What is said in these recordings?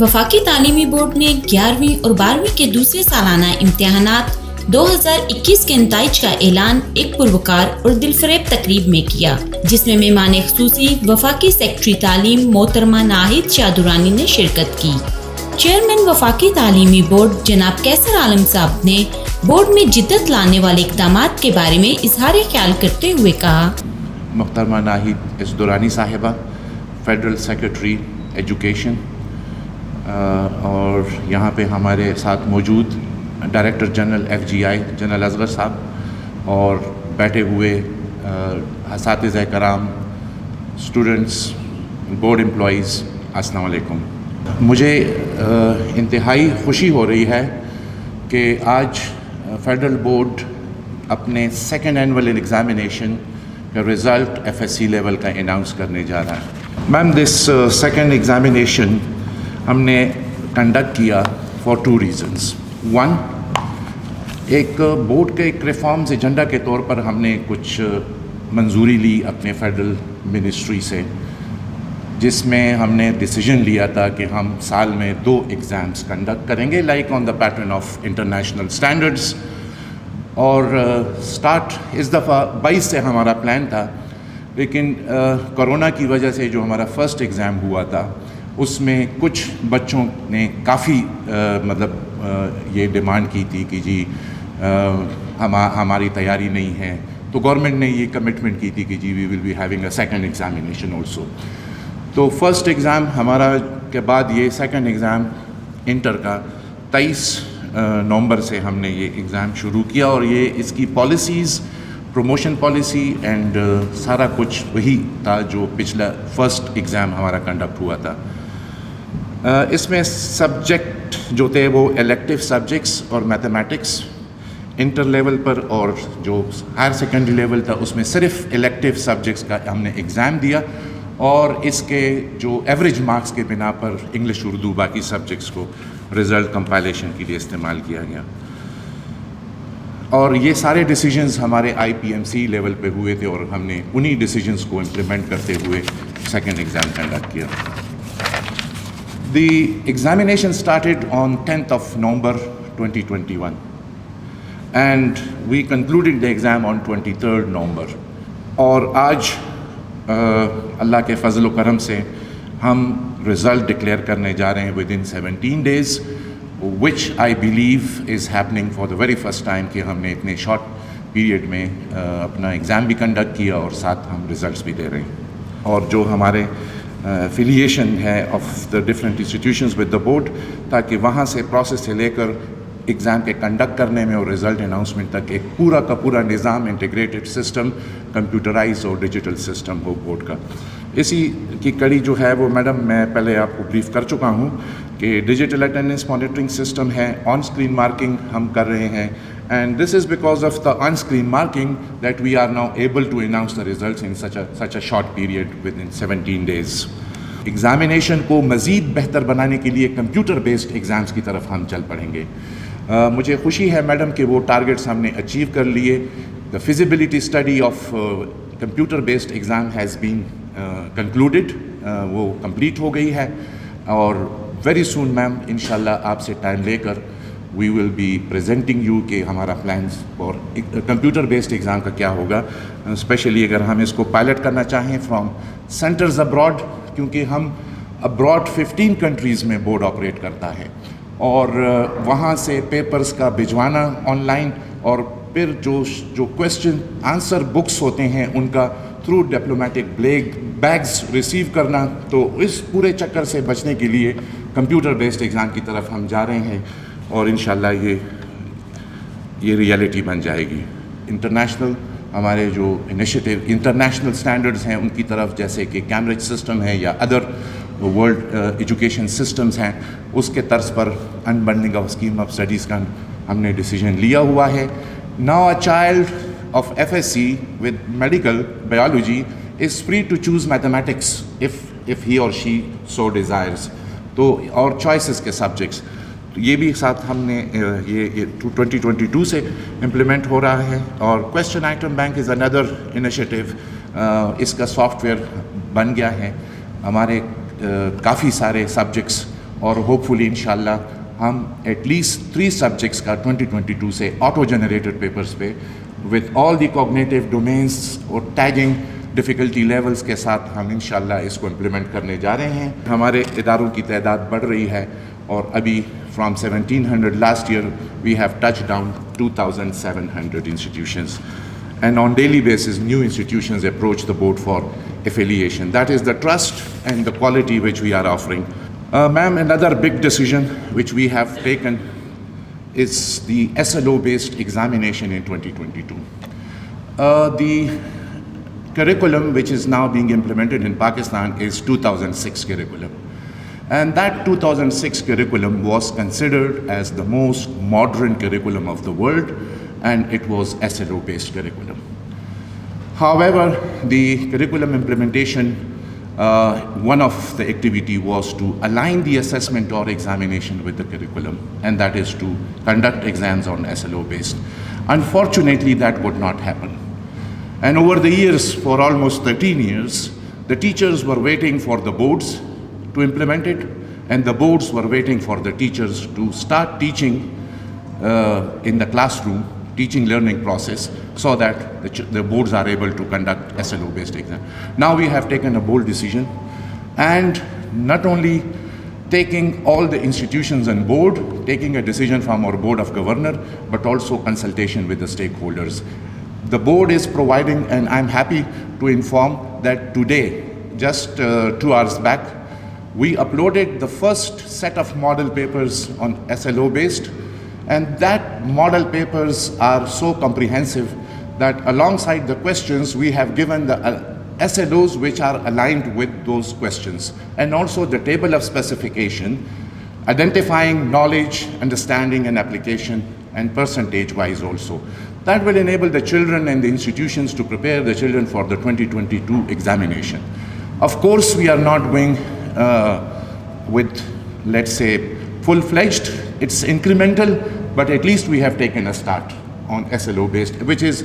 وفاقی تعلیمی بورڈ نے 11ویں اور 12ویں کے دوسرے سالانہ امتحانات 2021 کے نتائج کا اعلان ایک پروقار اور دلفریب تقریب میں کیا، جس میں مہمان خصوصی وفاقی سیکرٹری تعلیم محترمہ ناہید شاہ درانی نے شرکت کی۔ چیئرمین وفاقی تعلیمی بورڈ جناب کیسر عالم صاحب نے بورڈ میں جدت لانے والے اقدامات کے بارے میں اظہار خیال کرتے ہوئے کہا: محترمہ ناہید ایس درانی صاحبہ، فیڈرل سیکرٹری ایجوکیشن، اور یہاں پہ ہمارے ساتھ موجود director general FGI general Asghar صاحب، اور بیٹھے ہوئے اساتذہ کرام، اسٹوڈنٹس، بورڈ امپلائیز، السلام علیکم۔ مجھے انتہائی خوشی ہو رہی ہے کہ آج فیڈرل بورڈ اپنے سیکنڈ اینول ایگزامینیشن کا رزلٹ FSC لیول کا اناؤنس کرنے جا رہا ہے۔ میم، دس سیکنڈ ایگزامینیشن ہم نے کنڈکٹ کیا فار 2 reasons۔ 1، ایک بورڈ کے ایک ریفارمز ایجنڈا کے طور پر ہم نے کچھ منظوری لی اپنے فیڈرل منسٹری سے، جس میں ہم نے ڈیسیجن لیا تھا کہ ہم سال میں 2 ایگزامز کنڈکٹ کریں گے، like on the pattern of international standards, اور سٹارٹ اس دفعہ 22 سے ہمارا پلان تھا، لیکن کرونا کی وجہ سے جو ہمارا فرسٹ ایگزام ہوا تھا اس میں کچھ بچوں نے کافی یہ ڈیمانڈ کی تھی کہ جی ہماری تیاری نہیں ہے، تو گورنمنٹ نے یہ کمٹمنٹ کی تھی کہ جی we will be having a second examination also. تو فرسٹ ایگزام ہمارا کے بعد یہ سیکنڈ ایگزام انٹر کا 23 نومبر سے ہم نے یہ ایگزام شروع کیا، اور یہ اس کی پالیسیز، پروموشن پالیسی اینڈ سارا کچھ وہی تھا جو پچھلا فرسٹ ایگزام ہمارا کنڈکٹ ہوا تھا۔ اس میں سبجیکٹ جو تھے وہ الیکٹیو سبجیکٹس اور میتھمیٹکس انٹر لیول پر، اور جو ہائر سیکنڈری لیول تھا اس میں صرف الیکٹیو سبجیکٹس کا ہم نے ایگزام دیا، اور اس کے جو ایوریج مارکس کے بنا پر انگلش، اردو، باقی سبجیکٹس کو رزلٹ کمپائلیشن کے لیے استعمال کیا گیا۔ اور یہ سارے ڈیسیجنز ہمارے IPMC لیول پہ ہوئے تھے، اور ہم نے انہی ڈیسیجنز کو امپلیمنٹ کرتے ہوئے سیکنڈ ایگزام کنڈکٹ کیا۔ The examination started on 10th of November 2021 and we concluded the exam on 23rd November، اور آج اللہ کے فضل و کرم سے ہم رزلٹ ڈکلیئر کرنے جا رہے ہیں within 17 days، which I believe is happening for the very first time کہ ہم نے اتنے شارٹ پیریڈ میں اپنا ایگزام بھی کنڈکٹ کیا اور ساتھ ہم ریزلٹس بھی دے رہے ہیں۔ اور جو ہمارے افیلیشن ہے of the different institutions with the board, تاکہ وہاں سے پروسیس سے لے کر ایگزام کے کنڈکٹ کرنے میں اور رزلٹ اناؤنسمنٹ تک ایک پورا کا پورا نظام، انٹیگریٹڈ سسٹم، کمپیوٹرائز اور ڈیجیٹل سسٹم ہو بورڈ کا۔ اسی کی کڑی جو ہے وہ میڈم میں پہلے آپ کو بریف کر چکا ہوں کہ ڈیجیٹل اٹینڈنس مانیٹرنگ سسٹم ہے، آن اسکرین مارکنگ ہم کر رہے ہیں، and this is because of the on screen marking that we are now able to announce the results in such a short period within 17 days۔ Examination کو مزید بہتر بنانے کے لیے کمپیوٹر بیسڈ ایگزامس کی طرف ہم چل پڑیں گے۔ مجھے خوشی ہے میڈم کہ وہ ٹارگیٹس ہم نے اچیو کر لیے۔ The feasibility study of computer based exam has been concluded, وہ کمپلیٹ ہو گئی ہے، اور ویری سون میم انشاءاللہ آپ سے ٹائم لے کر وی ول بی پریزنٹنگ یو کہ ہمارا پلانس اور کمپیوٹر بیسڈ ایگزام کا کیا ہوگا، اسپیشلی اگر ہم اس کو پائلٹ کرنا چاہیں فرام سینٹرز ابراڈ، کیونکہ ہم ابراڈ 15 کنٹریز میں بورڈ آپریٹ کرتا ہے، اور وہاں سے پیپرز کا بھجوانا آن لائن، اور پھر جو کویسچن آنسر بکس ہوتے ہیں ان کا تھرو ڈپلومیٹک بیگز ریسیو کرنا، تو اس پورے چکر سے بچنے کے لیے کمپیوٹر بیسڈ ایگزام کی طرف ہم جا رہے ہیں، اور انشاءاللہ یہ ریئلٹی بن جائے گی۔ انٹرنیشنل ہمارے جو انیشیٹو انٹرنیشنل اسٹینڈرڈز ہیں ان کی طرف، جیسے کہ کیمبرج سسٹم ہے یا ادر ورلڈ ایجوکیشن سسٹمز ہیں، اس کے طرز پر انبنڈلنگ آف اسکیم آف اسٹڈیز کا ہم نے ڈیسیجن لیا ہوا ہے۔ Now a child of FSC with medical biology is free to choose mathematics if he or she so desires، تو اور choices کے subjects، تو یہ بھی ساتھ ہم نے یہ 2022 سے امپلیمنٹ ہو رہا ہے۔ اور question item bank is under initiative, اس کا سافٹ ویئر بن گیا ہے، ہمارے کافی سارے سبجیکٹس اور ہوپفلی انشاءاللہ ہم ایٹ لیسٹ 3 سبجیکٹس کا 2022 سے آٹو جنریٹڈ پیپرز پہ with all the cognitive domains اور tagging difficulty levels کے ساتھ ہم انشاءاللہ اس کو امپلیمنٹ کرنے جا رہے ہیں. ہمارے اداروں کی تعداد بڑھ رہی ہے اور ابھی from 1700 last year we have touched down 2700 institutions, and on daily basis new institutions approach the board for affiliation. That is the trust and the quality which we are offering. Ma'am, another big decision which we have taken is the SLO-based examination in 2022. The curriculum which is now being implemented in Pakistan is 2006 curriculum. And that 2006 curriculum was considered as the most modern curriculum of the world, and it was SLO-based curriculum. However, the curriculum implementation, one of the activity was to align the assessment or examination with the curriculum, and that is to conduct exams on SLO-based. Unfortunately, that would not happen. And over the years, for almost 13 years, the teachers were waiting for the boards to implement it, and the boards were waiting for the teachers to start teaching in the classroom, teaching learning process, so that the boards are able to conduct SLO-based exam. Now we have taken a bold decision, and not only taking all the institutions on board, taking a decision from our Board of Governors, but also consultation with the stakeholders. The board is providing, and I'm happy to inform that today, just 2 hours back, we uploaded the first set of model papers on SLO-based, and that model papers are so comprehensive that alongside the questions, we have given the SLOs which are aligned with those questions, and also the table of specification, identifying knowledge, understanding, and application, and percentage-wise also. That will enable the children and the institutions to prepare the children for the 2022 examination. Of course, we are not going with, let's say, full-fledged. It's incremental, but at least we have taken a start on SLO-based, which is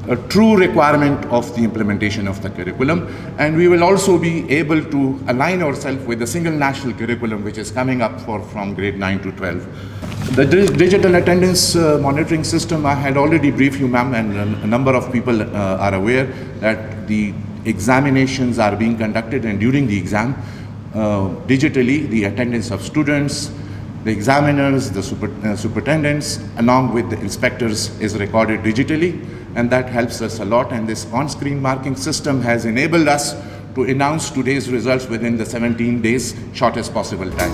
a true requirement of the implementation of the curriculum. And we will also be able to align ourselves with the single national curriculum, which is coming up from grade 9 to 12. The digital attendance monitoring system, I had already briefed you, ma'am, and a number of people are aware that the examinations are being conducted, and during the exam, digitally, the attendance of students, the examiners, the superintendents, along with the inspectors, is recorded digitally, and that helps us a lot. And this on-screen marking system has enabled us to announce today's results within the 17 days, shortest possible time.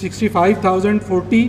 65,040,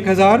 1000.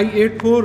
I84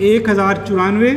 1094,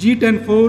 G104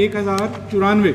1094.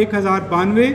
1092,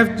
FG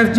FG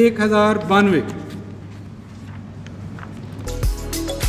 1092.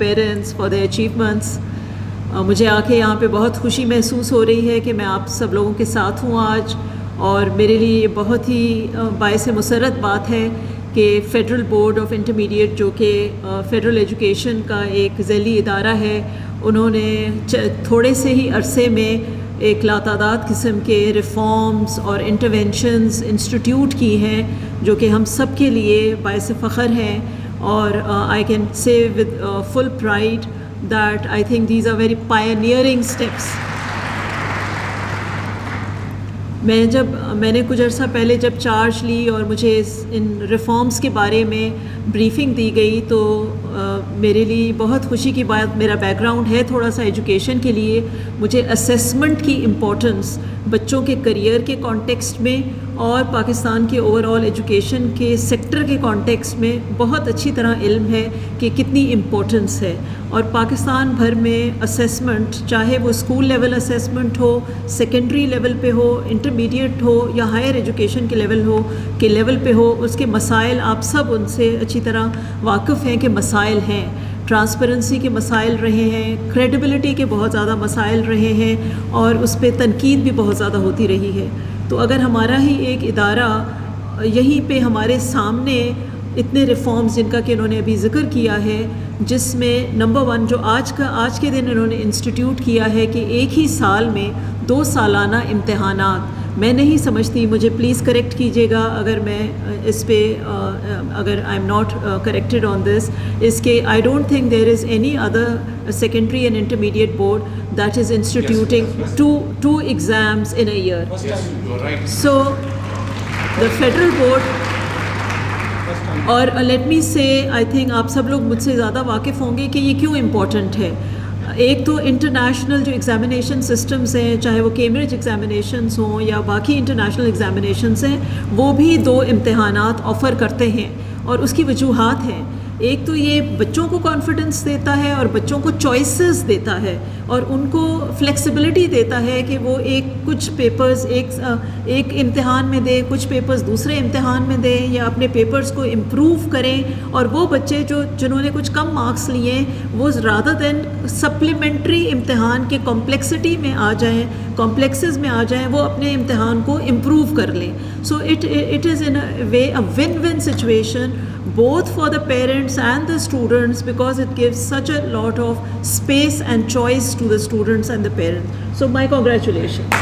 parents for their achievements مجھے آ کے یہاں پہ بہت خوشی محسوس ہو رہی ہے کہ میں آپ سب لوگوں کے ساتھ ہوں آج، اور میرے لیے یہ بہت ہی باعث مسرت بات ہے کہ فیڈرل بورڈ آف انٹرمیڈیٹ، جو کہ فیڈرل ایجوکیشن کا ایک ذیلی ادارہ ہے، انہوں نے تھوڑے سے ہی عرصے میں ایک لاتعداد قسم کے ریفارمز اور انٹرونشنز انسٹیٹیوٹ کی ہیں جو کہ ہم سب کے لیے باعث فخر ہیں. اور I can say with full pride that I think these are very pioneering steps. میں نے کچھ عرصہ پہلے جب چارج لی اور مجھے ان ریفارمز کے بارے میں بریفنگ دی گئی تو میرے لیے بہت خوشی کی بات، میرا بیک گراؤنڈ ہے تھوڑا سا ایجوکیشن کے لیے، مجھے اسیسمنٹ کی امپورٹنس بچوں کے کریئر کے کانٹیکسٹ میں اور پاکستان کے اوور آل ایجوکیشن کے سیکٹر کے کانٹیکسٹ میں بہت اچھی طرح علم ہے کہ کتنی امپورٹنس ہے. اور پاکستان بھر میں اسیسمنٹ، چاہے وہ اسکول لیول اسیسمنٹ ہو، سیکنڈری لیول پہ ہو، انٹرمیڈیٹ ہو یا ہائر ایجوکیشن کے لیول پہ ہو، اس کے مسائل آپ سب ان سے اچھی طرح واقف ہیں کہ مسائل ہیں. ٹرانسپیرنسی کے مسائل رہے ہیں، کریڈیبلٹی کے بہت زیادہ مسائل رہے ہیں، اور اس پہ تنقید بھی بہت زیادہ ہوتی رہی ہے. تو اگر ہمارا ہی ایک ادارہ یہیں پہ ہمارے سامنے اتنے ریفارمز جن کا کہ انہوں نے ابھی ذکر کیا ہے، جس میں نمبر 1 جو آج کے دن انہوں نے انسٹیٹیوٹ کیا ہے کہ ایک ہی سال میں 2 سالانہ امتحانات. میں نہیں سمجھتی، مجھے پلیز کریکٹ کیجیے گا اگر میں اس پہ اگر I am not corrected on this, اس کے I don't think there is any other secondary and intermediate board that is instituting two exams in a year. So the federal board، اور let me سے I think آپ سب لوگ مجھ سے زیادہ واقف ہوں گے کہ یہ کیوں امپورٹنٹ ہے. ایک تو انٹرنیشنل جو ایگزامینیشن سسٹمز ہیں، چاہے وہ کیمبرج ایگزامینیشنز ہوں یا باقی انٹرنیشنل ایگزامینیشنز ہیں، وہ بھی 2 امتحانات آفر کرتے ہیں، اور اس کی وجوہات ہیں. ایک تو یہ بچوں کو کانفیڈنس دیتا ہے اور بچوں کو چوائسیز دیتا ہے، اور ان کو فلیکسیبلٹی دیتا ہے کہ وہ کچھ پیپرز ایک امتحان میں دیں، کچھ پیپرز دوسرے امتحان میں دیں، یا اپنے پیپرز کو امپروو کریں. اور وہ بچے جنہوں نے کچھ کم مارکس لیے ہیں، وہ رادر دین سپلیمنٹری امتحان کے کمپلیکسٹی میں آ جائیں، کمپلیکسز میں آ جائیں، وہ اپنے امتحان کو امپروو کر لیں. So it is in a way a one situation both for the parents and the students, because it gives such a lot of space and choice to the students and the parents. So my congratulations.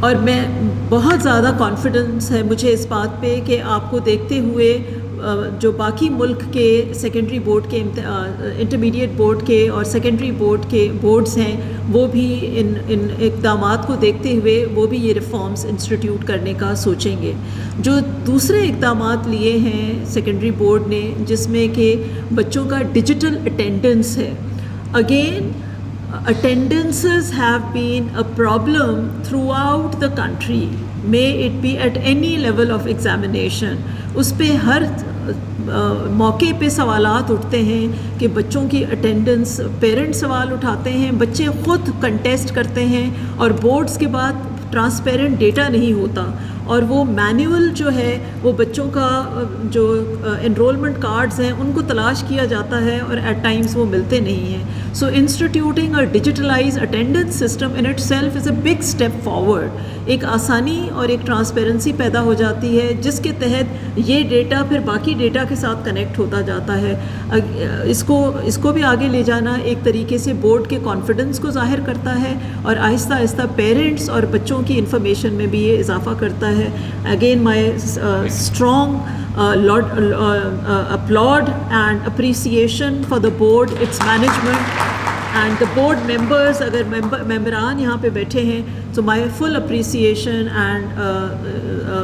اور میں بہت زیادہ confidence ہے مجھے اس بات پہ کہ آپ کو دیکھتے ہوئے جو باقی ملک کے سیکنڈری بورڈ کے انٹرمیڈیٹ بورڈ کے اور سیکنڈری بورڈ کے بورڈز ہیں، وہ بھی ان اقدامات کو دیکھتے ہوئے وہ بھی یہ ریفارمز انسٹیٹیوٹ کرنے کا سوچیں گے. جو دوسرے اقدامات لیے ہیں سیکنڈری بورڈ نے، جس میں کہ بچوں کا ڈیجیٹل اٹینڈنس ہے. Again attendances have been a problem throughout the country, may it be at any level of examination. اس پہ ہر موقع پہ سوالات اٹھتے ہیں کہ بچوں کی اٹینڈنس، پیرنٹ سوال اٹھاتے ہیں، بچے خود کنٹیسٹ کرتے ہیں، اور بورڈز کے بعد ٹرانسپیرنٹ ڈیٹا نہیں ہوتا، اور وہ مینول جو ہے وہ بچوں کا جو انرولمنٹ کارڈز ہیں ان کو تلاش کیا جاتا ہے، اور ایٹ ٹائمز وہ ملتے نہیں ہیں. سو انسٹیٹیوٹنگ اور digitalise attendance system in itself is a big step forward. ایک آسانی اور ایک ٹرانسپیرنسی پیدا ہو جاتی ہے، جس کے تحت یہ ڈیٹا پھر باقی ڈیٹا کے ساتھ کنیکٹ ہوتا جاتا ہے. اس کو بھی آگے لے جانا ایک طریقے سے بورڈ کے کانفیڈنس کو ظاہر کرتا ہے، اور آہستہ آہستہ پیرنٹس اور بچوں کی انفارمیشن میں بھی یہ اضافہ کرتا ہے. Again my strong applaud and appreciation for the board, its management and the board members. اگر ممبران یہاں پہ بیٹھے ہیں so my full appreciation and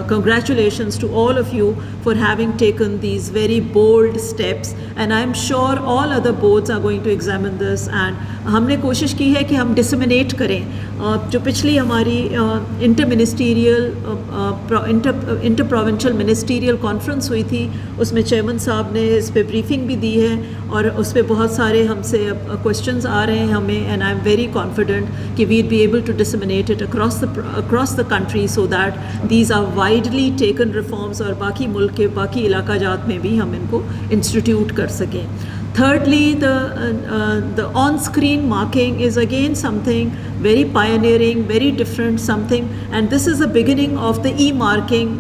congratulations to all of you for having taken these very bold steps, and I am sure all other boards are going to examine this. And ہم نے کوشش کی ہے کہ ہم ڈسمنیٹ کریں. جو پچھلی ہماری انٹر پروونشل منسٹیریل کانفرنس ہوئی تھی، اس میں چیئرمین صاحب نے اس پہ بریفنگ بھی دی ہے، اور اس پہ بہت سارے ہم سے کوشچنز آ رہے ہیں ہمیں، and I am very confident کہ we will be able to disseminate it across the country so that these are widely taken reforms، اور باقی ملک کے باقی علاقہ جات میں بھی ہم ان کو انسٹیٹیوٹ کر سکیں. Thirdly, the on-screen marking is again something very pioneering, very different something, and this is the beginning of the e-marking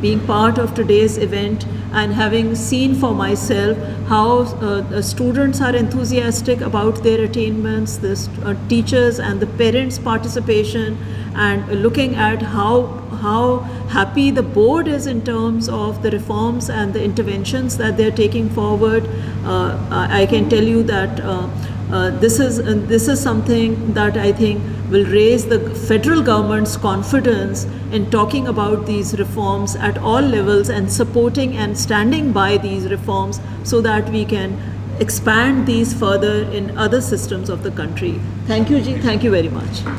being part of today's event and having seen for myself how students are enthusiastic about their attainments, the teachers and the parents' participation, and looking at how happy the board is in terms of the reforms and the interventions that they're taking forward. I can tell you that this is something that I think will raise the federal government's confidence in talking about these reforms at all levels and supporting and standing by these reforms so that we can expand these further in other systems of the country. Thank you, Ji. Thank you very much.